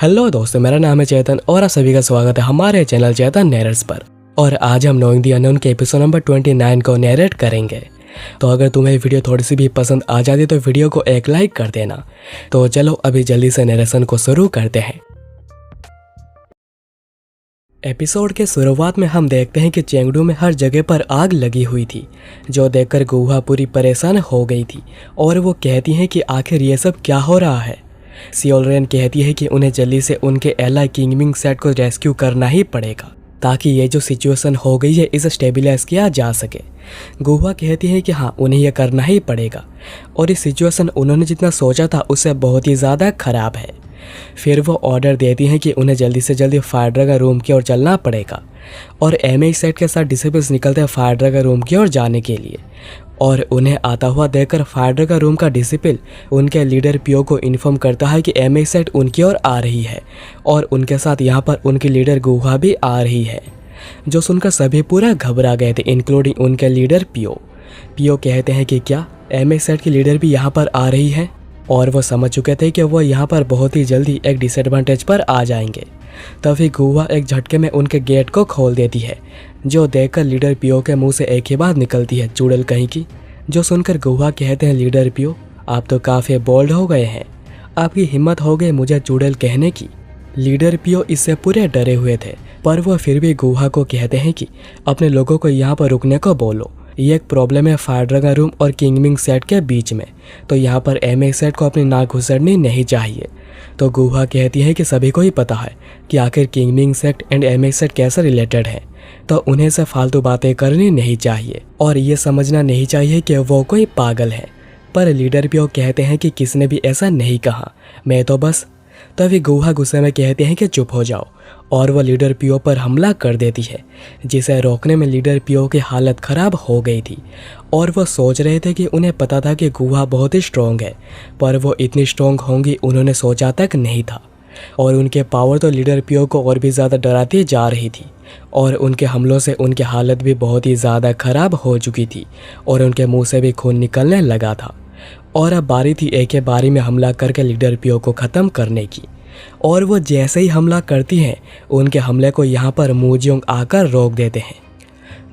Hello दोस्तों, मेरा नाम है चेतन और आप सभी का स्वागत है हमारे चैनल चेतन नैरेट्स पर। और आज हम नोइंग द अननोन के एपिसोड नंबर 29 को नैरेट करेंगे। तो अगर तुम्हें वीडियो थोड़ी सी भी पसंद आ जाती तो वीडियो को एक लाइक कर देना। तो चलो अभी जल्दी से नरेशन को शुरू करते हैं। एपिसोड के शुरुआत में हम देखते हैं कि चेंगडू में हर जगह पर आग लगी हुई थी, जो देखकर गुहा पूरी परेशान हो गई थी और वो कहती हैं कि आखिर ये सब क्या हो रहा है। सियोलरेन कहती है कि उन्हें जल्दी से उनके एलाई किंगमिंग सेट को रेस्क्यू करना ही पड़ेगा ताकि ये जो सिचुएशन हो गई है इसे स्टेबिलाइज किया जा सके। गुहा कहती है कि हाँ, उन्हें यह करना ही पड़ेगा और इस सिचुएशन उन्होंने जितना सोचा था उससे बहुत ही ज़्यादा खराब है। फिर वो ऑर्डर देती हैं कि उन्हें जल्दी से जल्दी फायर ड्रैगन रूम की ओर चलना पड़ेगा और एमए सेट के साथ डिसिपल्स निकलते हैं फायर ड्रैगन रूम की ओर जाने के लिए। और उन्हें आता हुआ देखकर फायर ड्रैगन रूम का डिसिपल उनके लीडर पियो को इन्फॉर्म करता है कि एमए सेट उनकी ओर आ रही है और उनके साथ यहाँ पर उनकी लीडर गुहा भी आ रही है, जो सुनकर सभी पूरा घबरा गए थे, इंक्लूडिंग उनके लीडर पियो। पियो कहते हैं कि क्या एमए सेट की लीडर भी यहाँ पर आ रही है, और वो समझ चुके थे कि वो यहाँ पर बहुत ही जल्दी एक डिसएडवांटेज पर आ जाएंगे। तभी गुहा एक झटके में उनके गेट को खोल देती है, जो देखकर लीडर पियो के मुंह से एक ही बात निकलती है, चुड़ैल कहीं की। जो सुनकर गुहा कहते हैं, लीडर पियो आप तो काफ़ी बोल्ड हो गए हैं, आपकी हिम्मत हो गई मुझे चुड़ैल कहने की। लीडर पियो इससे पूरे डरे हुए थे, पर वो फिर भी गुहा को कहते हैं कि अपने लोगों को यहाँ पर रुकने को बोलो, ये एक प्रॉब्लम है फायर ड्रैगन रूम और किंगमिंग सेट के बीच में, तो यहाँ पर एमए सेट को अपनी नाक घुसड़नी नहीं चाहिए। तो गुहा कहती है कि सभी को ही पता है कि आखिर Qingming set and MA set कैसे रिलेटेड है, तो उन्हें से फालतू बातें करनी नहीं चाहिए और ये समझना नहीं चाहिए कि वो कोई पागल है। पर लीडर पियो कहते हैं कि किसने भी ऐसा नहीं कहा, मैं तो बस। तभी गुहा गुस्से में कहते हैं कि चुप हो जाओ और वह लीडर पियो पर हमला कर देती है, जिसे रोकने में लीडर पियो की हालत ख़राब हो गई थी और वो सोच रहे थे कि उन्हें पता था कि गुहा बहुत ही स्ट्रॉन्ग है, पर वो इतनी स्ट्रॉन्ग होंगी उन्होंने सोचा तक नहीं था। और उनके पावर तो लीडर पियो को और भी ज़्यादा डराती जा रही थी और उनके हमलों से उनकी हालत भी बहुत ही ज़्यादा ख़राब हो चुकी थी और उनके मुँह से भी खून निकलने लगा था। और अब बारी थी एक के बारी में हमला करके लीडर पियो को ख़त्म करने की। और वो जैसे ही हमला करती हैं, उनके हमले को यहाँ पर मूजियोंग आकर रोक देते हैं,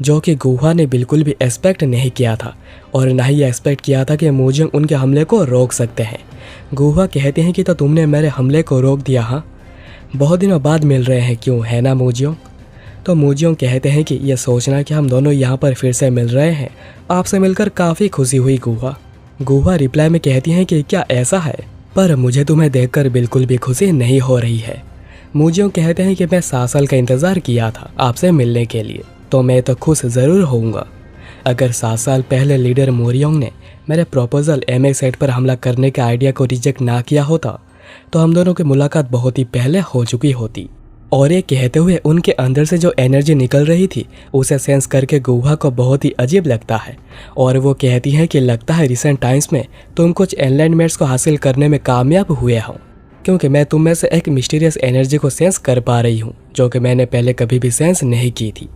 जो कि गुहा ने बिल्कुल भी एक्सपेक्ट नहीं किया था और ना ही एक्सपेक्ट किया था कि मूजियोंग उनके हमले को रोक सकते हैं। गुहा कहते हैं कि तो तुमने मेरे हमले को रोक दिया, हाँ, बहुत दिनों बाद मिल रहे हैं क्यों, है ना मूजियोंग। तो मूजियोंग कहते हैं कि यह सोचना कि हम दोनों यहाँ पर फिर से मिल रहे हैं, आपसे मिलकर काफ़ी खुशी हुई गुहा। गुहा रिप्लाई में कहती हैं कि क्या ऐसा है, पर मुझे तुम्हें देखकर बिल्कुल भी खुशी नहीं हो रही है। मूजियोंग कहते हैं कि मैं 7 साल का इंतज़ार किया था आपसे मिलने के लिए, तो मैं तो खुश ज़रूर होऊंगा। अगर 7 साल पहले लीडर मूजियोंग ने मेरे प्रपोजल एमए सेट पर हमला करने के आइडिया को रिजेक्ट ना किया होता तो हम दोनों की मुलाकात बहुत ही पहले हो चुकी होती। और ये कहते हुए उनके अंदर से जो एनर्जी निकल रही थी उसे सेंस करके गुहा को बहुत ही अजीब लगता है और वो कहती है कि लगता है रिसेंट टाइम्स में तुम कुछ एनलाइटमेंट्स को हासिल करने में कामयाब हुए हो, क्योंकि मैं तुम में से एक मिस्टीरियस एनर्जी को सेंस कर पा रही हूँ जो कि मैंने पहले कभी भी सेंस नहीं की थी।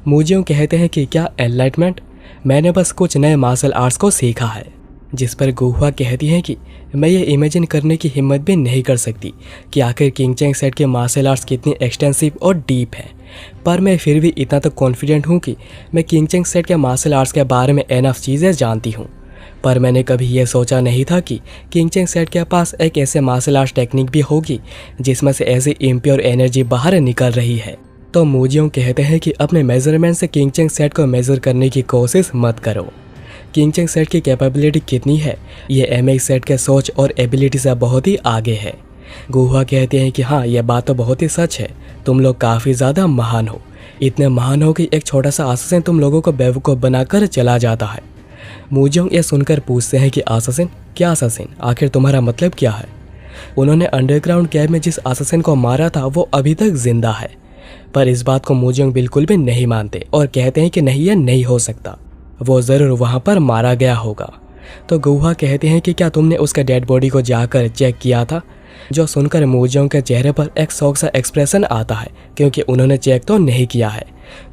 मूजियोंग कहते हैं कि क्या एनलाइटमेंट, मैंने बस कुछ नए मार्शल आर्ट्स को सीखा है। जिस पर गुहा कहती हैं कि मैं ये इमेजिन करने की हिम्मत भी नहीं कर सकती कि आखिर किंगचेंग सेट के मार्शल आर्ट्स कितनी एक्सटेंसिव और डीप हैं, पर मैं फिर भी इतना तो कॉन्फिडेंट हूँ कि मैं किंगचेंग सेट के मार्शल आर्ट्स के बारे में एनफ चीज़ें जानती हूँ। पर मैंने कभी ये सोचा नहीं था कि किंगचेंग सेट के पास एक ऐसे मार्शल आर्ट्स टेक्निक भी होगी जिसमें से ऐसी इम्प्योर एनर्जी बाहर निकल रही है। तो मूजियोंग कहते हैं कि अपने मेजरमेंट से किंगचेंग सेट को मेज़र करने की कोशिश मत करो। किंगचेंग सेट की कैपेबिलिटी कितनी है, ये एमए सेट के सोच और एबिलिटी से बहुत ही आगे है। गुहा कहते हैं कि हाँ, यह बात तो बहुत ही सच है, तुम लोग काफ़ी ज़्यादा महान हो, इतने महान हो कि एक छोटा सा आसासिन तुम लोगों को बेवकूफ़ बनाकर चला जाता है। मूजियोंग ये सुनकर पूछते हैं कि आसासिन, क्या आसासिन, आखिर तुम्हारा मतलब क्या है। उन्होंने अंडरग्राउंड कैब में जिस आसासिन को मारा था वो अभी तक जिंदा है, पर इस बात को मूजियोंग बिल्कुल भी नहीं मानते और कहते हैं कि नहीं, यह नहीं हो सकता, वो ज़रूर वहाँ पर मारा गया होगा। तो गुहा कहते हैं कि क्या तुमने उसके डेड बॉडी को जाकर चेक किया था। जो सुनकर मूजियोंग के चेहरे पर एक शौक सा एक्सप्रेशन आता है, क्योंकि उन्होंने चेक तो नहीं किया है।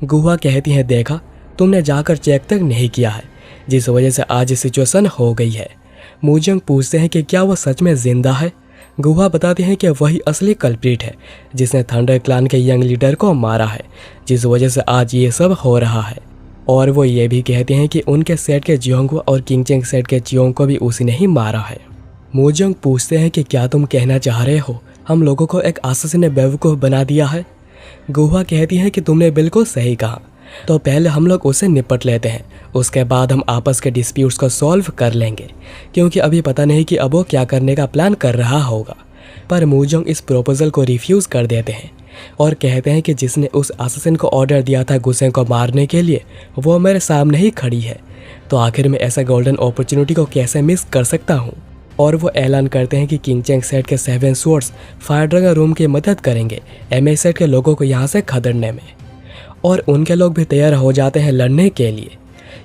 गुहा कहती हैं, देखा तुमने जाकर चेक तक नहीं किया है, जिस वजह से आज सिचुएशन हो गई है। मूजियोंग पूछते हैं कि क्या वो सच में जिंदा है। गुहा बताते हैं कि वही असली कल्प्रिट है जिसने थंडर क्लान के यंग लीडर को मारा है, जिस वजह से आज ये सब हो रहा है। और वो ये भी कहते हैं कि उनके सेट के जियोंग और किंगचेंग सेट के जियोंग को भी उसी ने ही मारा है। मोजोंग पूछते हैं कि क्या तुम कहना चाह रहे हो हम लोगों को एक आसासी ने बेवकूफ़ बना दिया है? गुहा कहती है कि तुमने बिल्कुल सही कहा, तो पहले हम लोग उससे निपट लेते हैं, उसके बाद हम आपस के डिस्प्यूट्स को सॉल्व कर लेंगे, क्योंकि अभी पता नहीं कि अब वो क्या करने का प्लान कर रहा होगा। पर मोजोंग इस प्रपोजल को रिफ्यूज़ कर देते हैं और कहते हैं कि जिसने उस असासिन को ऑर्डर दिया था गुसेंग को मारने के लिए वो मेरे सामने ही खड़ी है, तो आखिर में ऐसा गोल्डन अपॉर्चुनिटी को कैसे मिस कर सकता हूँ। और वो ऐलान करते हैं कि किंगचेंग सेट के 7 स्वॉर्ड्स फायर ड्रैगन रूम की मदद करेंगे एमए सेट के लोगों को यहाँ से खदेड़ने में, और उनके लोग भी तैयार हो जाते हैं लड़ने के लिए।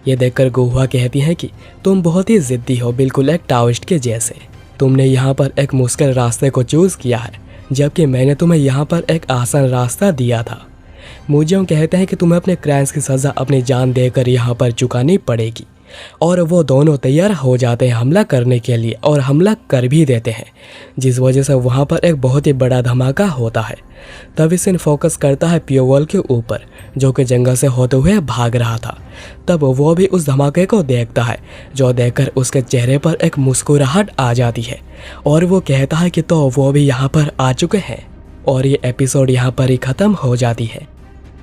ये देखकर गुहा कहती हैं कि तुम बहुत ही ज़िद्दी हो, बिल्कुल एक टाओइस्ट के जैसे। तुमने यहाँ पर एक मुश्किल रास्ते को चूज़ किया है, जबकि मैंने तुम्हें यहाँ पर एक आसान रास्ता दिया था। मोजोंग कहते हैं कि तुम्हें अपने क्राइम्स की सज़ा अपनी जान देकर यहाँ पर चुकानी पड़ेगी। और वो दोनों तैयार हो जाते हैं हमला करने के लिए और हमला कर भी देते हैं, जिस वजह से वहाँ पर एक बहुत ही बड़ा धमाका होता है। तभी सीन फोकस करता है पियोवॉल के ऊपर जो कि जंगल से होते हुए भाग रहा था। तब वो भी उस धमाके को देखता है, जो देखकर उसके चेहरे पर एक मुस्कुराहट आ जाती है और वो कहता है कि तो वो भी यहाँ पर आ चुके हैं। और ये एपिसोड यहाँ पर ही ख़त्म हो जाती है।